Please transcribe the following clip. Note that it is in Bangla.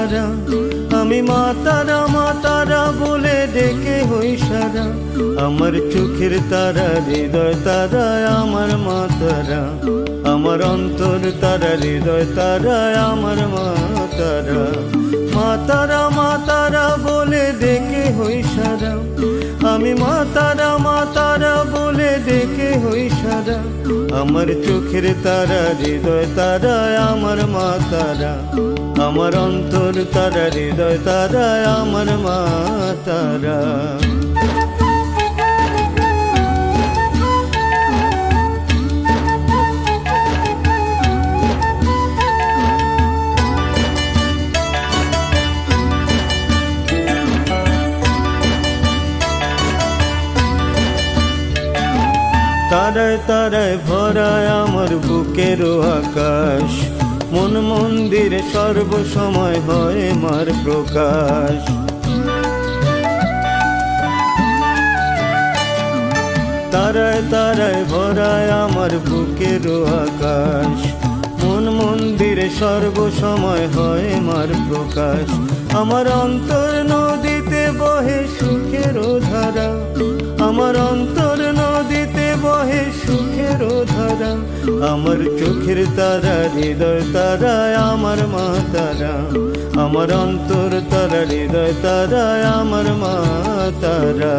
সারা, আমি মা তারা মা তারা বলে ডেকে হই সারা। আমার চোখের তারা, হৃদয় তারা আমার মা তারা, আমার অন্তর তারা, হৃদয় তারা আমার মা তারা। মা তারা মা তারা বলে ডেকে হই সারা, আমি মা তারা বলে ডেকে হই সারা। আমার চোখের তারা, হৃদয় তারা আমার মা তারা, আমার অন্তর তারা, হৃদয় তারা আমার মা তারা। তারায় তারায় ভরায় আমার বুকেরও আকাশ, মন মন্দিরে সর্বসময় হয় মার প্রকাশ। তারায় তারায় ভরায় আমার বুকেরও আকাশ, মন মন্দিরে সর্বসময় হয় মার প্রকাশ। আমার অন্তর নদীতে বহে সুখেরও ধারা, আমার অন্তর নদীতে বহে সুখেরও ধারা। আমার চোখের তারা, হৃদয় তারা আমার মা তারা, আমার অন্তর তারা, হৃদয় তারা আমার মা তারা।